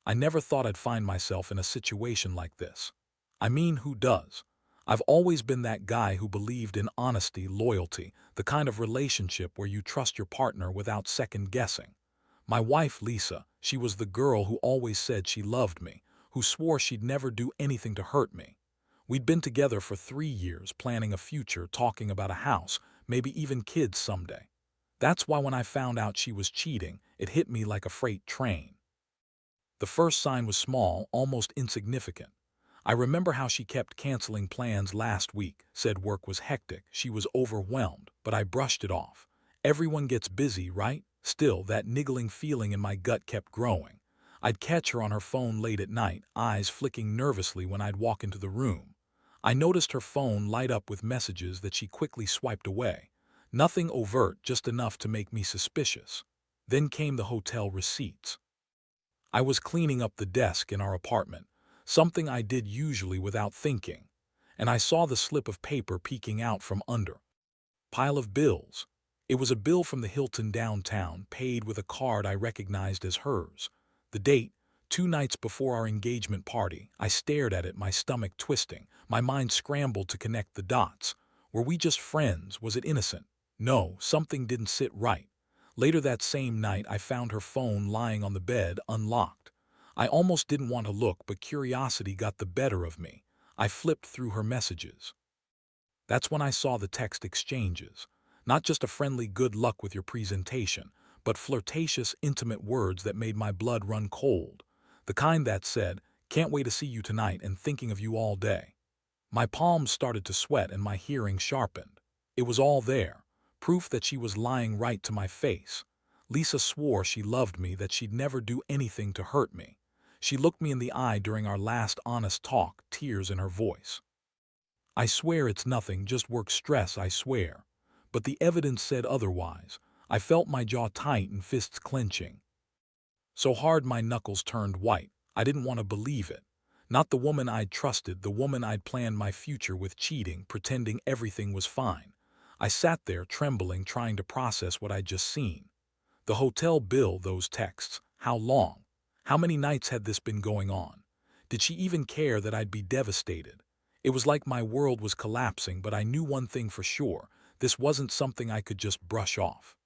I never thought I'd find myself in a situation like this. I mean, who does? I've always been that guy who believed in honesty, loyalty, the kind of relationship where you trust your partner without second guessing. My wife, Lisa, she was the girl who always said she loved me, who swore she'd never do anything to hurt me. We'd been together for 3 years, planning a future, talking about a house, maybe even kids someday. That's why when I found out she was cheating, it hit me like a freight train. The first sign was small, almost insignificant. I remember how she kept canceling plans last week, said work was hectic, she was overwhelmed, but I brushed it off. Everyone gets busy, right? Still, that niggling feeling in my gut kept growing. I'd catch her on her phone late at night, eyes flicking nervously when I'd walk into the room. I noticed her phone light up with messages that she quickly swiped away. Nothing overt, just enough to make me suspicious. Then came the hotel receipts. I was cleaning up the desk in our apartment, something I did usually without thinking, and I saw the slip of paper peeking out from under. Pile of bills. It was a bill from the Hilton downtown, paid with a card I recognized as hers. The date, 2 nights before our engagement party. I stared at it, my stomach twisting, my mind scrambled to connect the dots. Were we just friends? Was it innocent? No, something didn't sit right. Later that same night, I found her phone lying on the bed, unlocked. I almost didn't want to look, but curiosity got the better of me. I flipped through her messages. That's when I saw the text exchanges. Not just a friendly good luck with your presentation, but flirtatious, intimate words that made my blood run cold. The kind that said, "Can't wait to see you tonight and thinking of you all day." My palms started to sweat and my hearing sharpened. It was all there, proof that she was lying right to my face. Lisa swore she loved me, that she'd never do anything to hurt me. She looked me in the eye during our last honest talk, tears in her voice. "I swear it's nothing, just work stress, I swear." But the evidence said otherwise. I felt my jaw tight and fists clenching. So hard my knuckles turned white. I didn't want to believe it. Not the woman I'd trusted, the woman I'd planned my future with, cheating, pretending everything was fine. I sat there trembling, trying to process what I'd just seen. The hotel bill, those texts. How long? How many nights had this been going on? Did she even care that I'd be devastated? It was like my world was collapsing, but I knew one thing for sure. This wasn't something I could just brush off.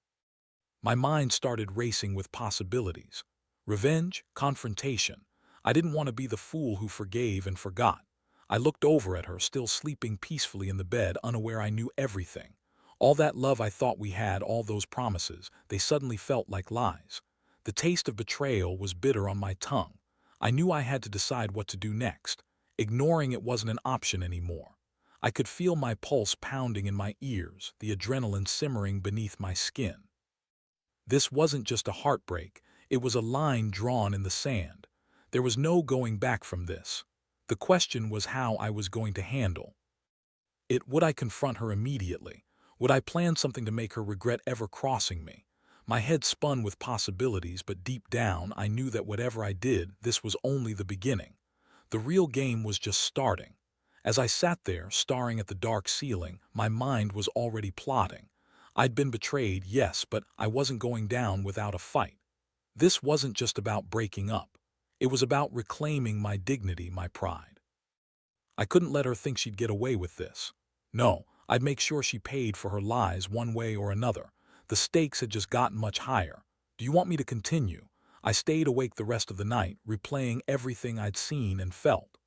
My mind started racing with possibilities. Revenge, confrontation. I didn't want to be the fool who forgave and forgot. I looked over at her, still sleeping peacefully in the bed, unaware I knew everything. All that love I thought we had, all those promises, they suddenly felt like lies. The taste of betrayal was bitter on my tongue. I knew I had to decide what to do next. Ignoring it wasn't an option anymore. I could feel my pulse pounding in my ears, the adrenaline simmering beneath my skin. This wasn't just a heartbreak, it was a line drawn in the sand. There was no going back from this. The question was how I was going to handle it. Would I confront her immediately? Would I plan something to make her regret ever crossing me? My head spun with possibilities, but deep down I knew that whatever I did, this was only the beginning. The real game was just starting. As I sat there, staring at the dark ceiling, my mind was already plotting. I'd been betrayed, yes, but I wasn't going down without a fight. This wasn't just about breaking up. It was about reclaiming my dignity, my pride. I couldn't let her think she'd get away with this. No, I'd make sure she paid for her lies one way or another. The stakes had just gotten much higher. Do you want me to continue? I stayed awake the rest of the night, replaying everything I'd seen and felt.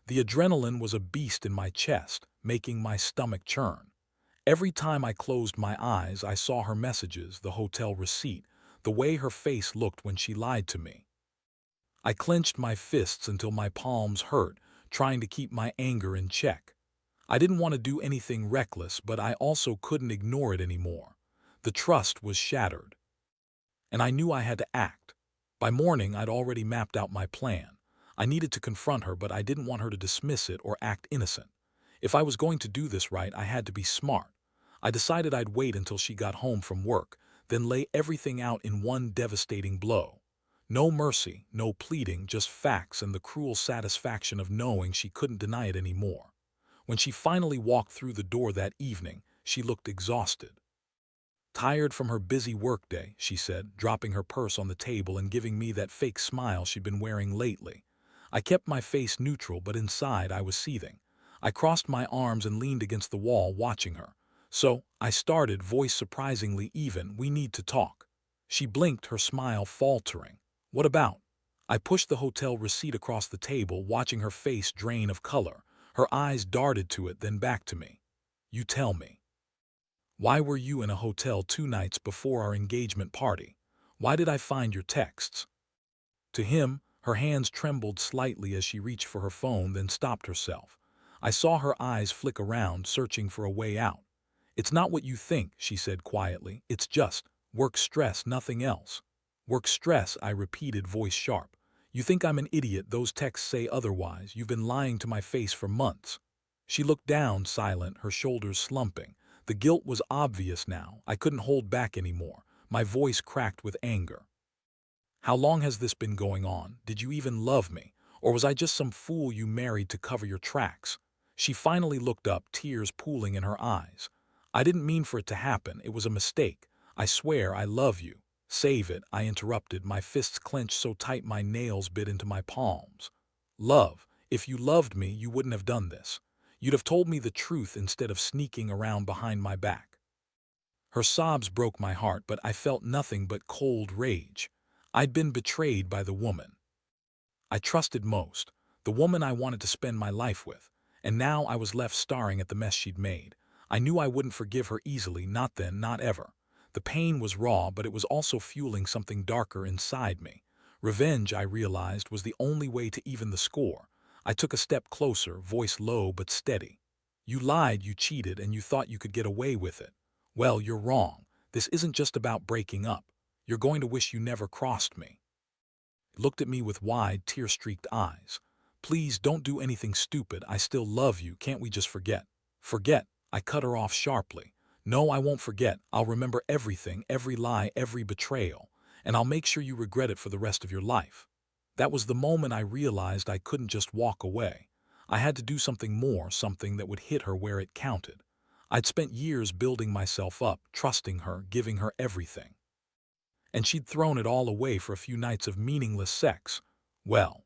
The adrenaline was a beast in my chest, making my stomach churn. Every time I closed my eyes, I saw her messages, the hotel receipt, the way her face looked when she lied to me. I clenched my fists until my palms hurt, trying to keep my anger in check. I didn't want to do anything reckless, but I also couldn't ignore it anymore. The trust was shattered, and I knew I had to act. By morning, I'd already mapped out my plan. I needed to confront her, but I didn't want her to dismiss it or act innocent. If I was going to do this right, I had to be smart. I decided I'd wait until she got home from work, then lay everything out in one devastating blow. No mercy, no pleading, just facts and the cruel satisfaction of knowing she couldn't deny it anymore. When she finally walked through the door that evening, she looked exhausted. Tired from her busy workday, she said, dropping her purse on the table and giving me that fake smile she'd been wearing lately. I kept my face neutral, but inside I was seething. I crossed my arms and leaned against the wall, watching her. "So," I started, voice surprisingly even, "we need to talk." She blinked, her smile faltering. "What about?" I pushed the hotel receipt across the table, watching her face drain of color. Her eyes darted to it, then back to me. "You tell me. Why were you in a hotel 2 nights before our engagement party? Why did I find your texts?" To him, her hands trembled slightly as she reached for her phone, then stopped herself. I saw her eyes flick around, searching for a way out. "It's not what you think," she said quietly. "It's just work stress, nothing else." "Work stress," I repeated, voice sharp. "You think I'm an idiot. Those texts say otherwise. You've been lying to my face for months." She looked down, silent, her shoulders slumping. The guilt was obvious now. I couldn't hold back anymore. My voice cracked with anger. "How long has this been going on? Did you even love me? Or was I just some fool you married to cover your tracks?" She finally looked up, tears pooling in her eyes. "I didn't mean for it to happen. It was a mistake. I swear I love you." "Save it," I interrupted, my fists clenched so tight my nails bit into my palms. "Love? If you loved me, you wouldn't have done this. You'd have told me the truth instead of sneaking around behind my back." Her sobs broke my heart, but I felt nothing but cold rage. I'd been betrayed by the woman I trusted most, the woman I wanted to spend my life with, and now I was left staring at the mess she'd made. I knew I wouldn't forgive her easily, not then, not ever. The pain was raw, but it was also fueling something darker inside me. Revenge, I realized, was the only way to even the score. I took a step closer, voice low but steady. "You lied, you cheated, and you thought you could get away with it. Well, you're wrong. This isn't just about breaking up. You're going to wish you never crossed me." Looked at me with wide, tear-streaked eyes. "Please don't do anything stupid. I still love you. Can't we just forget?" "Forget?" I cut her off sharply. "No, I won't forget. I'll remember everything, every lie, every betrayal, and I'll make sure you regret it for the rest of your life." That was the moment I realized I couldn't just walk away. I had to do something more, something that would hit her where it counted. I'd spent years building myself up, trusting her, giving her everything. And she'd thrown it all away for a few nights of meaningless sex. Well,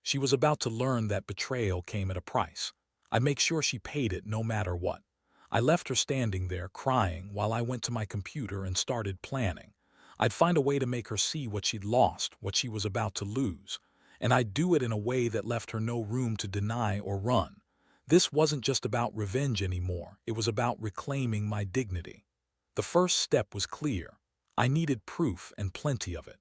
she was about to learn that betrayal came at a price. I'd make sure she paid it no matter what. I left her standing there, crying, while I went to my computer and started planning. I'd find a way to make her see what she'd lost, what she was about to lose. And I'd do it in a way that left her no room to deny or run. This wasn't just about revenge anymore. It was about reclaiming my dignity. The first step was clear. I needed proof, and plenty of it.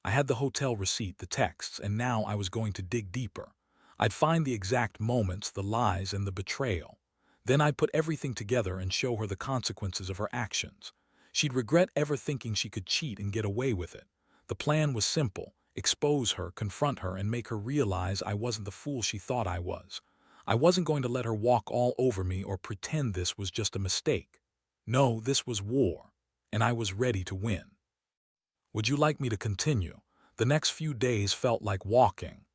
I had the hotel receipt, the texts, and now I was going to dig deeper. I'd find the exact moments, the lies, and the betrayal. Then I'd put everything together and show her the consequences of her actions. She'd regret ever thinking she could cheat and get away with it. The plan was simple: expose her, confront her, and make her realize I wasn't the fool she thought I was. I wasn't going to let her walk all over me or pretend this was just a mistake. No, this was war, and I was ready to win. Would you like me to continue? The next few days felt like walking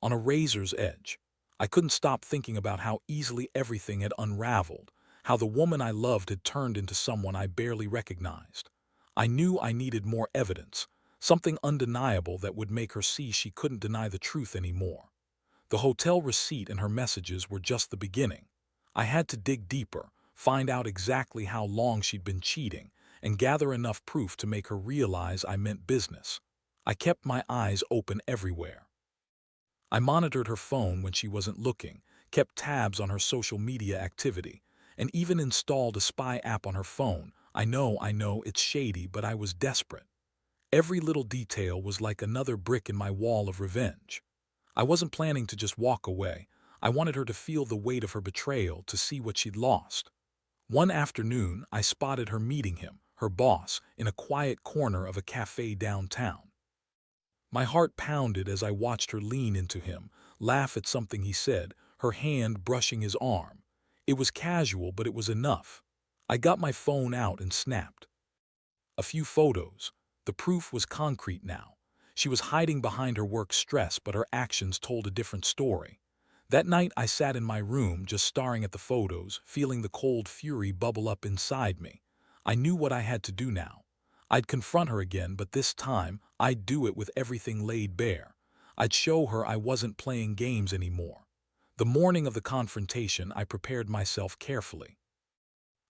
on a razor's edge. I couldn't stop thinking about how easily everything had unraveled, how the woman I loved had turned into someone I barely recognized. I knew I needed more evidence, something undeniable that would make her see she couldn't deny the truth anymore. The hotel receipt and her messages were just the beginning. I had to dig deeper, find out exactly how long she'd been cheating, and gather enough proof to make her realize I meant business. I kept my eyes open everywhere. I monitored her phone when she wasn't looking, kept tabs on her social media activity, and even installed a spy app on her phone. I know, it's shady, but I was desperate. Every little detail was like another brick in my wall of revenge. I wasn't planning to just walk away. I wanted her to feel the weight of her betrayal, to see what she'd lost. One afternoon, I spotted her meeting him, her boss, in a quiet corner of a cafe downtown. My heart pounded as I watched her lean into him, laugh at something he said, her hand brushing his arm. It was casual, but it was enough. I got my phone out and snapped a few photos. The proof was concrete now. She was hiding behind her work stress, but her actions told a different story. That night I sat in my room, just staring at the photos, feeling the cold fury bubble up inside me. I knew what I had to do now. I'd confront her again, but this time, I'd do it with everything laid bare. I'd show her I wasn't playing games anymore. The morning of the confrontation, I prepared myself carefully.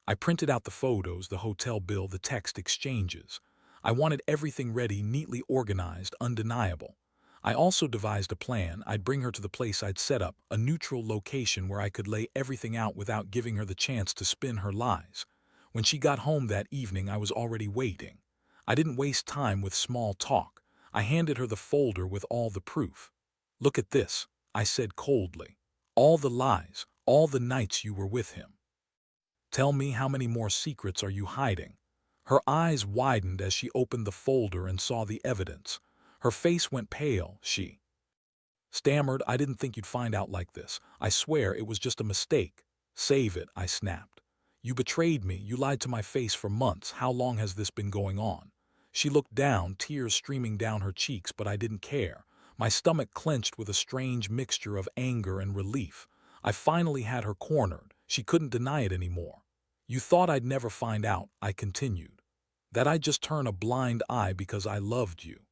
I printed out the photos, the hotel bill, the text exchanges. I wanted everything ready, neatly organized, undeniable. I also devised a plan. I'd bring her to the place I'd set up, a neutral location where I could lay everything out without giving her the chance to spin her lies. When she got home that evening, I was already waiting. I didn't waste time with small talk. I handed her the folder with all the proof. "Look at this," I said coldly. "All the lies, all the nights you were with him. Tell me, how many more secrets are you hiding?" Her eyes widened as she opened the folder and saw the evidence. Her face went pale. She stammered, "I didn't think you'd find out like this. I swear it was just a mistake." "Save it," I snapped. "You betrayed me. You lied to my face for months. How long has this been going on?" She looked down, tears streaming down her cheeks, but I didn't care. My stomach clenched with a strange mixture of anger and relief. I finally had her cornered. She couldn't deny it anymore. "You thought I'd never find out," I continued. "That I'd just turn a blind eye because I loved you.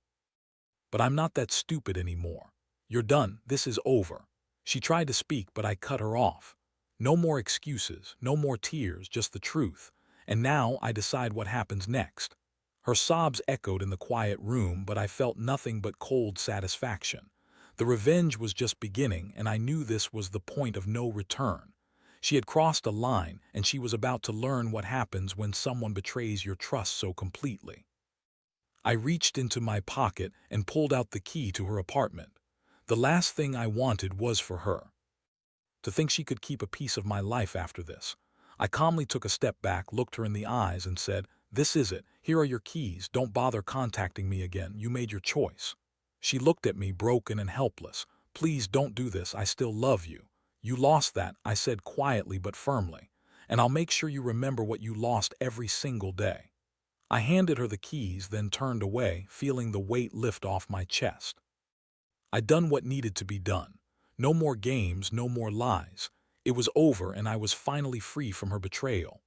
But I'm not that stupid anymore. You're done. This is over." She tried to speak, but I cut her off. "No more excuses, no more tears, just the truth. And now I decide what happens next." Her sobs echoed in the quiet room, but I felt nothing but cold satisfaction. The revenge was just beginning, and I knew this was the point of no return. She had crossed a line, and she was about to learn what happens when someone betrays your trust so completely. I reached into my pocket and pulled out the key to her apartment. The last thing I wanted was for her to think she could keep a piece of my life after this. I calmly took a step back, looked her in the eyes, and said, "This is it. Here are your keys. Don't bother contacting me again. You made your choice." She looked at me, broken and helpless. "Please don't do this. I still love you." "You lost that," I said quietly but firmly. "And I'll make sure you remember what you lost every single day." I handed her the keys, then turned away, feeling the weight lift off my chest. I'd done what needed to be done. No more games, no more lies. It was over, and I was finally free from her betrayal.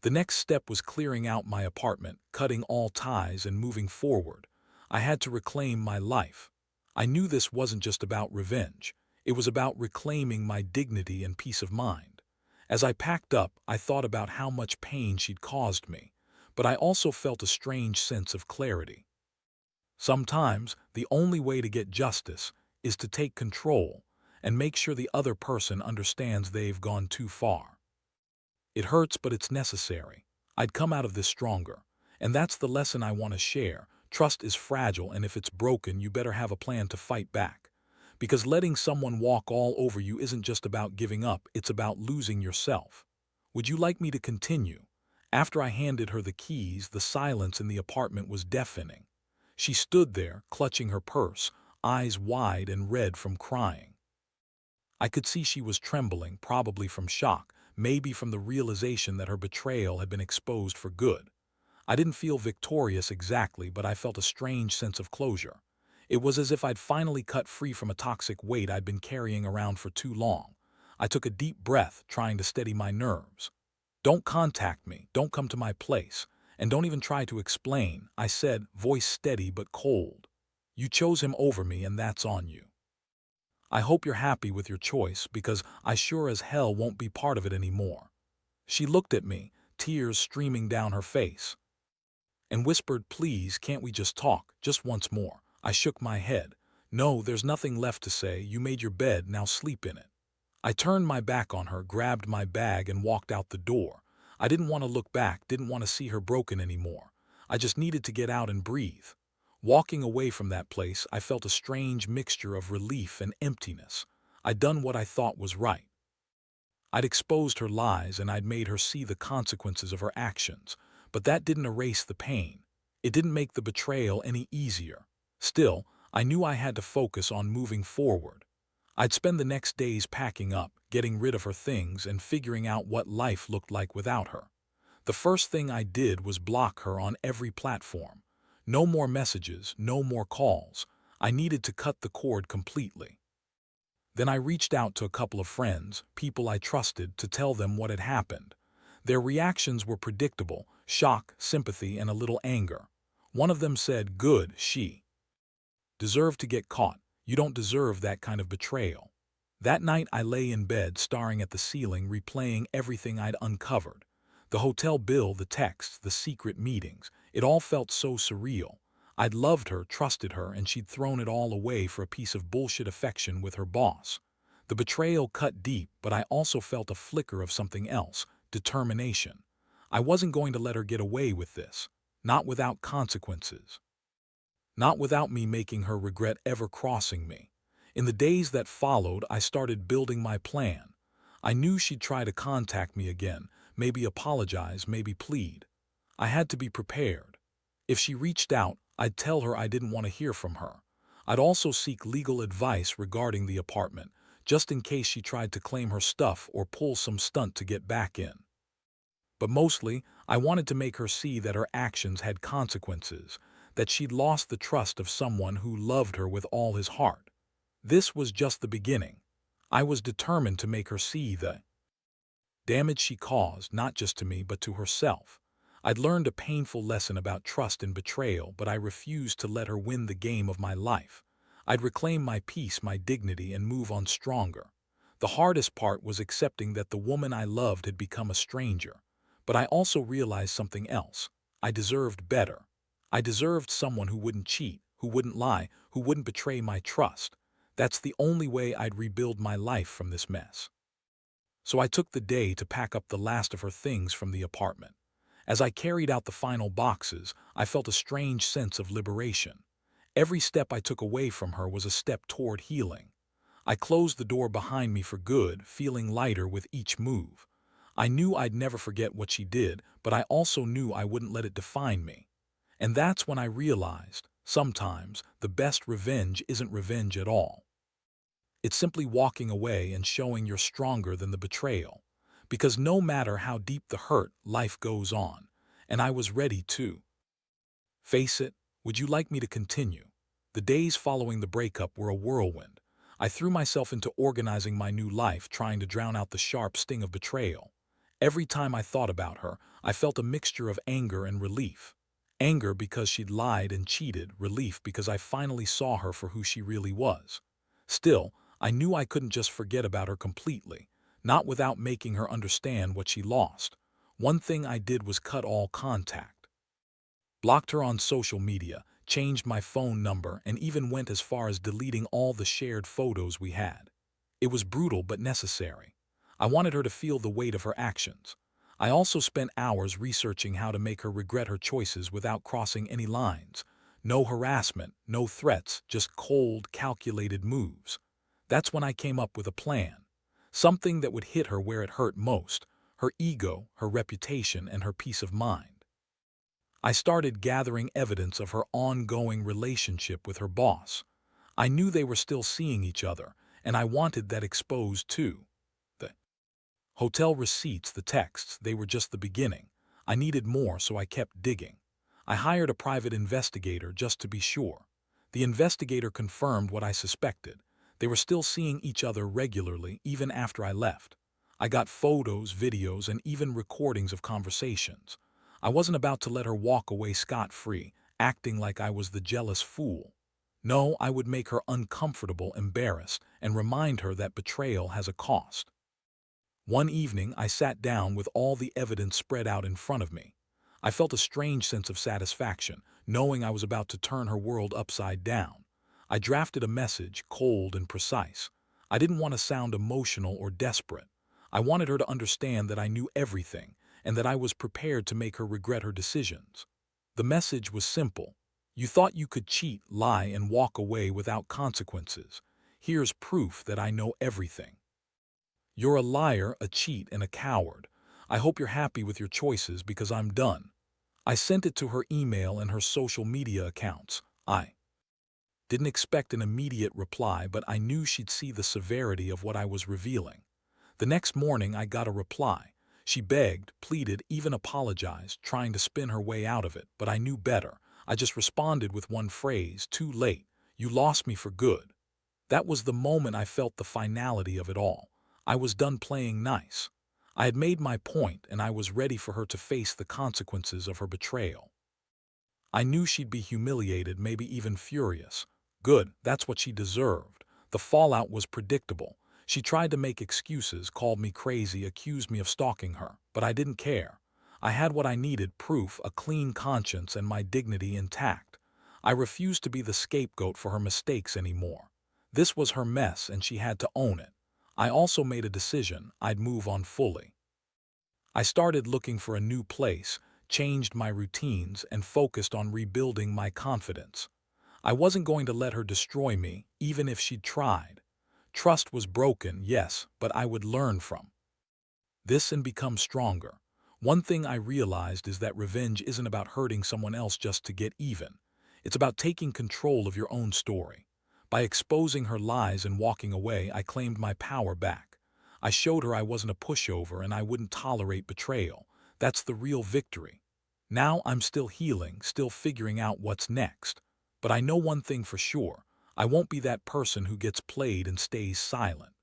The next step was clearing out my apartment, cutting all ties, and moving forward. I had to reclaim my life. I knew this wasn't just about revenge. It was about reclaiming my dignity and peace of mind. As I packed up, I thought about how much pain she'd caused me, but I also felt a strange sense of clarity. Sometimes, the only way to get justice is to take control and make sure the other person understands they've gone too far. It hurts, but it's necessary. I'd come out of this stronger. And that's the lesson I want to share. Trust is fragile, and if it's broken, you better have a plan to fight back. Because letting someone walk all over you isn't just about giving up, it's about losing yourself. Would you like me to continue? After I handed her the keys, the silence in the apartment was deafening. She stood there, clutching her purse, eyes wide and red from crying. I could see she was trembling, probably from shock, maybe from the realization that her betrayal had been exposed for good. I didn't feel victorious exactly, but I felt a strange sense of closure. It was as if I'd finally cut free from a toxic weight I'd been carrying around for too long. I took a deep breath, trying to steady my nerves. "Don't contact me, don't come to my place, and don't even try to explain," I said, voice steady but cold. "You chose him over me, and that's on you. I hope you're happy with your choice, because I sure as hell won't be part of it anymore." She looked at me, tears streaming down her face, and whispered, "Please, can't we just talk, just once more?" I shook my head. "No, there's nothing left to say. You made your bed, now sleep in it." I turned my back on her, grabbed my bag, and walked out the door. I didn't want to look back, didn't want to see her broken anymore. I just needed to get out and breathe. Walking away from that place, I felt a strange mixture of relief and emptiness. I'd done what I thought was right. I'd exposed her lies, and I'd made her see the consequences of her actions. But that didn't erase the pain. It didn't make the betrayal any easier. Still, I knew I had to focus on moving forward. I'd spend the next days packing up, getting rid of her things, and figuring out what life looked like without her. The first thing I did was block her on every platform. No more messages, no more calls. I needed to cut the cord completely. Then I reached out to a couple of friends, people I trusted, to tell them what had happened. Their reactions were predictable: shock, sympathy, and a little anger. One of them said, "Good, she deserved to get caught. You don't deserve that kind of betrayal." That night I lay in bed staring at the ceiling, replaying everything I'd uncovered. The hotel bill, the texts, the secret meetings. It all felt so surreal. I'd loved her, trusted her, and she'd thrown it all away for a piece of bullshit affection with her boss. The betrayal cut deep, but I also felt a flicker of something else: determination. I wasn't going to let her get away with this. Not without consequences. Not without me making her regret ever crossing me. In the days that followed, I started building my plan. I knew she'd try to contact me again, maybe apologize, maybe plead. I had to be prepared. If she reached out, I'd tell her I didn't want to hear from her. I'd also seek legal advice regarding the apartment, just in case she tried to claim her stuff or pull some stunt to get back in. But mostly, I wanted to make her see that her actions had consequences, that she'd lost the trust of someone who loved her with all his heart. This was just the beginning. I was determined to make her see the damage she caused, not just to me but to herself. I'd learned a painful lesson about trust and betrayal, but I refused to let her win the game of my life. I'd reclaim my peace, my dignity, and move on stronger. The hardest part was accepting that the woman I loved had become a stranger. But I also realized something else. I deserved better. I deserved someone who wouldn't cheat, who wouldn't lie, who wouldn't betray my trust. That's the only way I'd rebuild my life from this mess. So I took the day to pack up the last of her things from the apartment. As I carried out the final boxes, I felt a strange sense of liberation. Every step I took away from her was a step toward healing. I closed the door behind me for good, feeling lighter with each move. I knew I'd never forget what she did, but I also knew I wouldn't let it define me. And that's when I realized, sometimes, the best revenge isn't revenge at all. It's simply walking away and showing you're stronger than the betrayal. Because no matter how deep the hurt, life goes on. And I was ready to face it. Would you like me to continue? The days following the breakup were a whirlwind. I threw myself into organizing my new life, trying to drown out the sharp sting of betrayal. Every time I thought about her, I felt a mixture of anger and relief. Anger because she'd lied and cheated, relief because I finally saw her for who she really was. Still, I knew I couldn't just forget about her completely, not without making her understand what she lost. One thing I did was cut all contact. Blocked her on social media, changed my phone number, and even went as far as deleting all the shared photos we had. It was brutal but necessary. I wanted her to feel the weight of her actions. I also spent hours researching how to make her regret her choices without crossing any lines. No harassment, no threats, just cold, calculated moves. That's when I came up with a plan. Something that would hit her where it hurt most: her ego, her reputation, and her peace of mind. I started gathering evidence of her ongoing relationship with her boss. I knew they were still seeing each other, and I wanted that exposed too. The hotel receipts, the texts, they were just the beginning. I needed more, so I kept digging. I hired a private investigator just to be sure. The investigator confirmed what I suspected. They were still seeing each other regularly, even after I left. I got photos, videos, and even recordings of conversations. I wasn't about to let her walk away scot-free, acting like I was the jealous fool. No, I would make her uncomfortable, embarrassed, and remind her that betrayal has a cost. One evening, I sat down with all the evidence spread out in front of me. I felt a strange sense of satisfaction, knowing I was about to turn her world upside down. I drafted a message, cold and precise. I didn't want to sound emotional or desperate. I wanted her to understand that I knew everything, and that I was prepared to make her regret her decisions. The message was simple. You thought you could cheat, lie, and walk away without consequences. Here's proof that I know everything. You're a liar, a cheat, and a coward. I hope you're happy with your choices because I'm done. I sent it to her email and her social media accounts. I didn't expect an immediate reply, but I knew she'd see the severity of what I was revealing. The next morning, I got a reply. She begged, pleaded, even apologized, trying to spin her way out of it, but I knew better. I just responded with one phrase: too late. You lost me for good. That was the moment I felt the finality of it all. I was done playing nice. I had made my point, and I was ready for her to face the consequences of her betrayal. I knew she'd be humiliated, maybe even furious. Good, that's what she deserved. The fallout was predictable. She tried to make excuses, called me crazy, accused me of stalking her, but I didn't care. I had what I needed: proof, a clean conscience, and my dignity intact. I refused to be the scapegoat for her mistakes anymore. This was her mess, and she had to own it. I also made a decision: I'd move on fully. I started looking for a new place, changed my routines, and focused on rebuilding my confidence. I wasn't going to let her destroy me, even if she'd tried. Trust was broken, yes, but I would learn from this and become stronger. One thing I realized is that revenge isn't about hurting someone else just to get even. It's about taking control of your own story. By exposing her lies and walking away, I claimed my power back. I showed her I wasn't a pushover and I wouldn't tolerate betrayal. That's the real victory. Now I'm still healing, still figuring out what's next. But I know one thing for sure: I won't be that person who gets played and stays silent.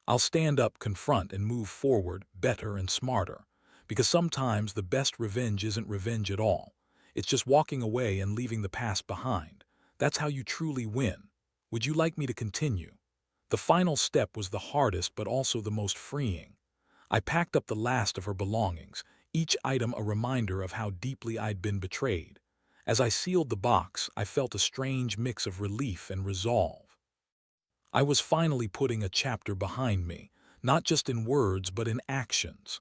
I'll stand up, confront, and move forward, better and smarter. Because sometimes the best revenge isn't revenge at all. It's just walking away and leaving the past behind. That's how you truly win. Would you like me to continue? The final step was the hardest but also the most freeing. I packed up the last of her belongings, each item a reminder of how deeply I'd been betrayed. As I sealed the box, I felt a strange mix of relief and resolve. I was finally putting a chapter behind me, not just in words but in actions.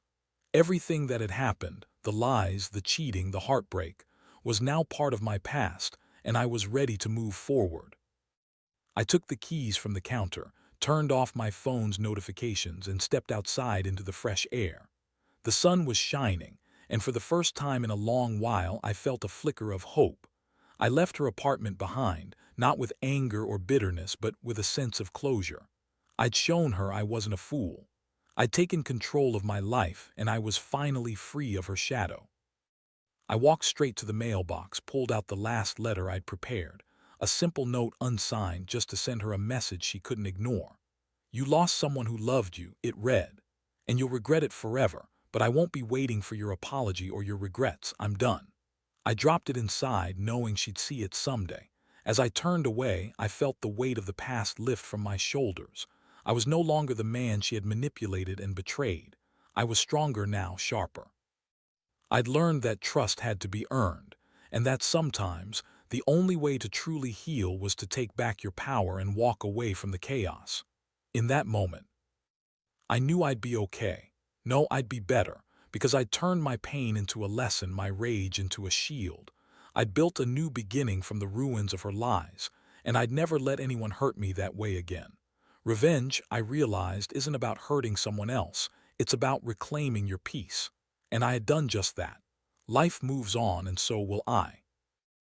Everything that had happened, the lies, the cheating, the heartbreak, was now part of my past, and I was ready to move forward. I took the keys from the counter, turned off my phone's notifications, and stepped outside into the fresh air. The sun was shining, and for the first time in a long while I felt a flicker of hope. I left her apartment behind, not with anger or bitterness, but with a sense of closure. I'd shown her I wasn't a fool. I'd taken control of my life, and I was finally free of her shadow. I walked straight to the mailbox, pulled out the last letter I'd prepared, a simple note unsigned, just to send her a message she couldn't ignore. "You lost someone who loved you," it read, "and you'll regret it forever, but I won't be waiting for your apology or your regrets. I'm done." I dropped it inside, knowing she'd see it someday. As I turned away, I felt the weight of the past lift from my shoulders. I was no longer the man she had manipulated and betrayed. I was stronger now, sharper. I'd learned that trust had to be earned, and that sometimes the only way to truly heal was to take back your power and walk away from the chaos. In that moment, I knew I'd be okay. No, I'd be better, because I'd turned my pain into a lesson, my rage into a shield. I'd built a new beginning from the ruins of her lies, and I'd never let anyone hurt me that way again. Revenge, I realized, isn't about hurting someone else. It's about reclaiming your peace. And I had done just that. Life moves on, and so will I.